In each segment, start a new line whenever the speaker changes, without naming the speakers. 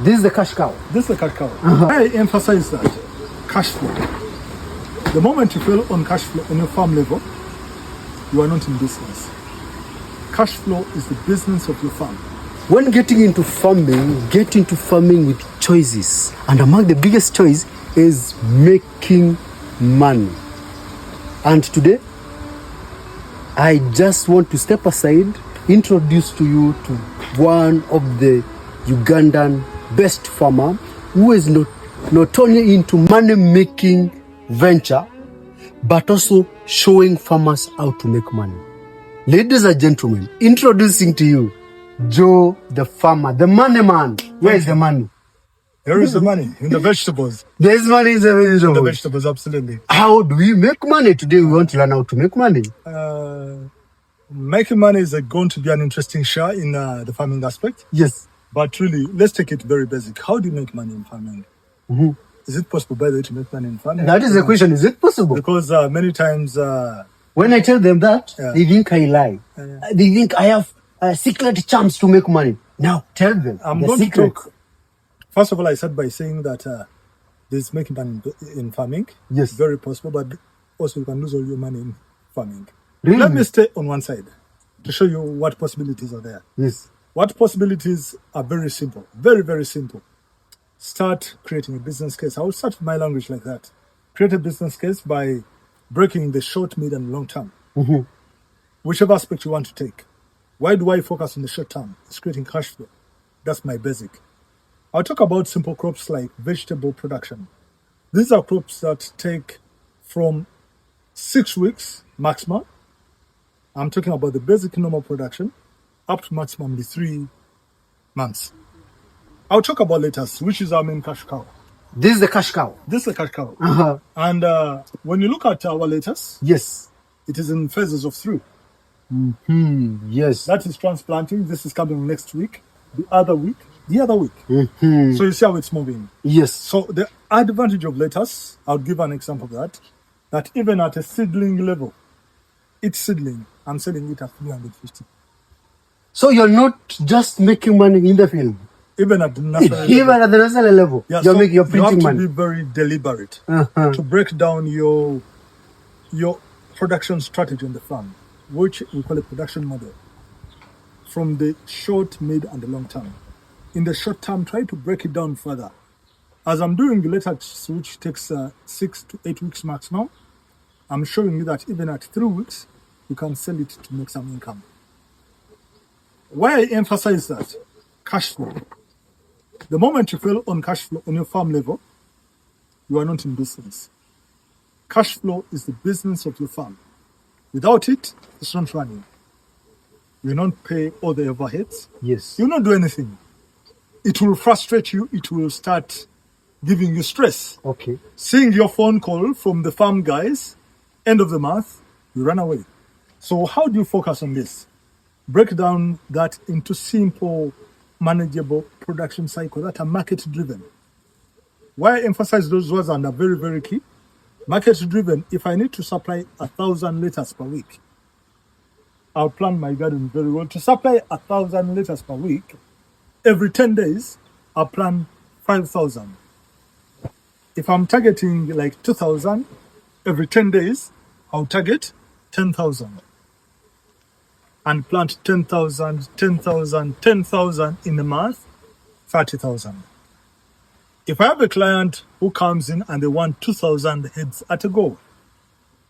This is the cash cow.
This is the cash cow. I emphasize that cash flow. The moment you fail on cash flow on your farm level, you are not in business. Cash flow is the business of your farm.
When getting into farming, get into farming with choices. And among the biggest choice is making money. And today, I just want to step aside, introduce to you to one of the Ugandan best farmer who is not only into money-making venture, but also showing farmers how to make money. Ladies and gentlemen, introducing to you Joe the farmer, the money man. Where is the money?
There is the money in the vegetables.
There's money in the vegetables.
In the vegetables, absolutely.
How do we make money? Today we want to learn how to make money.
Making money is going to be an interesting share in the farming aspect.
Yes.
But really, let's take it very basic. How do you make money in farming?
Mm-hmm.
Is it possible, by the way, to make money in farming?
That is the question. Is it possible?
Because many times...
when I tell them that, they think I lie. They think I have a secret chance to make money. Now, tell them
I'm
the
going
secret.
to talk... First of all, I started by saying that there's making money in farming.
Yes.
Very possible, but also you can lose all your money in farming.
Really?
Let me stay on one side to show you what possibilities are there.
Yes.
What possibilities are very simple. Very, very simple. Start creating a business case. I will start with my language like that. Create a business case by breaking the short, mid, and long term.
Mm-hmm.
Whichever aspect you want to take. Why do I focus on the short term? It's creating cash flow. That's my basic. I'll talk about simple crops like vegetable production. These are crops that take from 6 weeks maximum. I'm talking about the basic normal production up to maximum 3 months. I'll talk about lettuce, which is our main cash cow.
This is the cash cow.
This is the cash cow.
Uh-huh.
And when you look at our lettuce,
Yes.
it is in phases of 3.
Mm-hmm. Yes.
That is transplanting. This is coming next week. The other week.
Mm-hmm.
So you see how it's moving.
Yes.
So the advantage of lettuce, I'll give an example of that even at a seedling level, each seedling, I'm selling it at 350.
So you're not just making money in the field.
Even at the national
Even
level.
at the national level,
Yeah,
you're
so
printing
you have to
money.
be very deliberate
Uh-huh.
to break down your production strategy on the farm, which we call a production model, from the short, mid, and the long term. In the short term, try to break it down further. As I'm doing the lettuce, which takes 6 to 8 weeks maximum, I'm showing you that even at 3 weeks, you can sell it to make some income. Why I emphasize that? Cash flow. The moment you fail on cash flow on your farm level, you are not in business. Cash flow is the business of your farm. Without it, it's not running. You don't pay all the overheads.
Yes.
You don't do anything. It will frustrate you. It will start giving you stress.
Okay.
Seeing your phone call from the farm guys, end of the month, you run away. So how do you focus on this? Break down that into simple, manageable production cycle that are market driven. Why I emphasize those words and are very, very key. Market driven, if I need to supply 1,000 liters per week, I'll plan my garden very well. To supply 1,000 liters per week, every 10 days, I'll plan 5,000. If I'm targeting like 2,000, every 10 days, I'll target 10,000. And plant 10,000, 10,000, 10,000 in a month, 30,000. If I have a client who comes in and they want 2,000 heads at a go,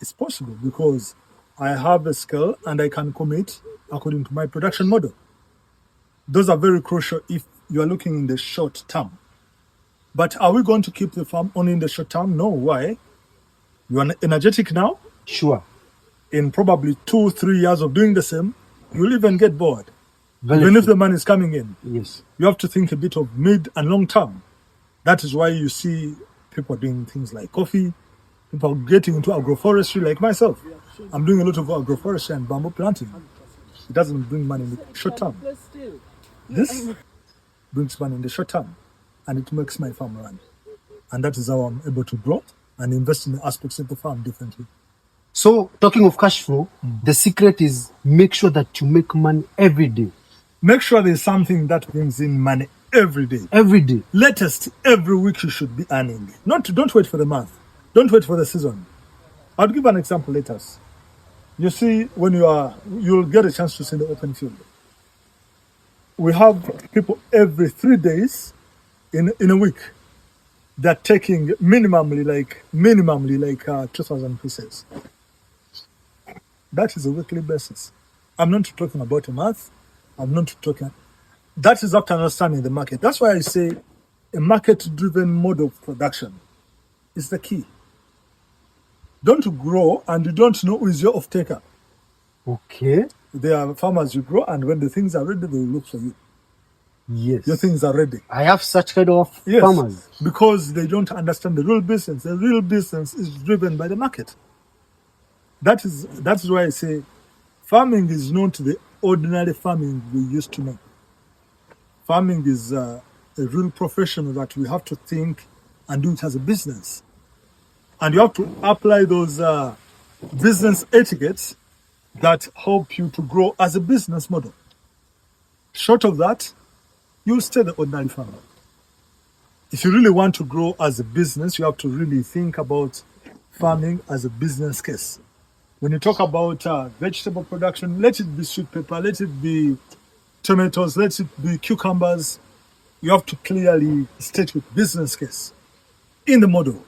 it's possible because I have a scale and I can commit according to my production model. Those are very crucial if you are looking in the short term. But are we going to keep the farm only in the short term? No. Why? You are energetic now.
Sure.
In probably 2-3 years of doing the same, you'll even get bored.
Very
Even
true.
if the money is coming in.
Yes.
You have to think a bit of mid and long term. That is why you see people doing things like coffee, people getting into agroforestry like myself. I'm doing a lot of agroforestry and bamboo planting. It doesn't bring money in the short term. This brings money in the short term and it makes my farm run. And that is how I'm able to grow and invest in the aspects of the farm differently.
So, talking of cash flow, the secret is make sure that you make money every day.
Make sure there's something that brings in money every day.
Every day.
Latest, every week you should be earning. Don't wait for the month. Don't wait for the season. I'll give an example later. You see, you'll get a chance to see the open field. We have people every 3 days in a week. They're taking minimally like 2,000 pieces. That is a weekly basis. I'm not talking about a month. I'm not talking. That is after understanding the market. That's why I say a market-driven mode of production is the key. Don't grow and you don't know who is your off-taker.
Okay.
There are farmers you grow, and when the things are ready, they will look for you.
Yes.
Your things are ready.
I have such kind of
Yes,
farmers.
because they don't understand the real business. The real business is driven by the market. That is why I say farming is not the ordinary farming we used to know. Farming is a real profession that we have to think and do it as a business. And you have to apply those business etiquettes that help you to grow as a business model. Short of that, you'll stay the ordinary farmer. If you really want to grow as a business, you have to really think about farming as a business case. When you talk about vegetable production, let it be sweet pepper, let it be tomatoes, let it be cucumbers. You have to clearly state your business case in the model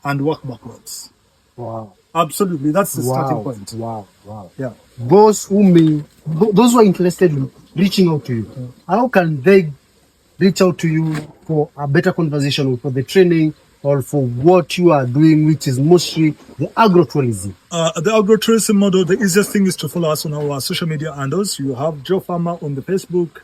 and work backwards.
Wow.
Absolutely, that's the starting point.
Wow.
Yeah.
Those who are interested in reaching out to you, how can they reach out to you for a better conversation or for the training or for what you are doing, which is mostly the agrotourism?
The agrotourism model, the easiest thing is to follow us on our social media handles. You have Joe Farmer on the Facebook,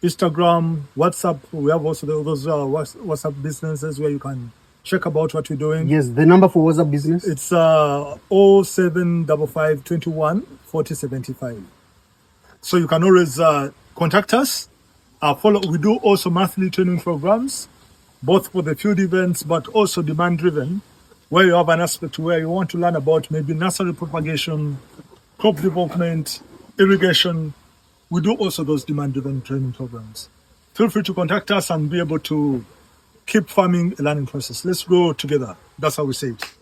Instagram, WhatsApp. We have also those WhatsApp businesses where you can check about what we're doing.
Yes, the number for WhatsApp business?
It's 0755 21 40 75. So you can always contact us. We do also monthly training programs, both for the field events, but also demand-driven, where you have an aspect where you want to learn about maybe nursery propagation, crop development, irrigation. We do also those demand-driven training programs. Feel free to contact us and be able to keep farming a learning process. Let's grow together. That's how we say it.